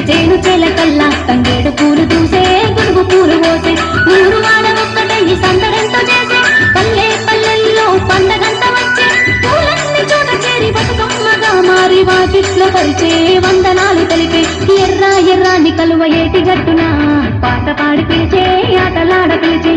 చేను చెలకల్లా తంగేడు పూలు చూసే గురుగు పూలు పోసే ఊరు వాడ ఒక్కటయ్యి సందడంతో చేసే పల్లె పల్లెల్లో పండగంత వచ్చే పూలన్నీ చోట చేరి బతుకమ్మగా మారి వాకిట్లో పరిచే వందనాలు తెలిపే ఎర్ర ఎర్రాని కలువ ఏటి గట్టున పాట పాడి పిలిచే ఆటలాడ పిలిచే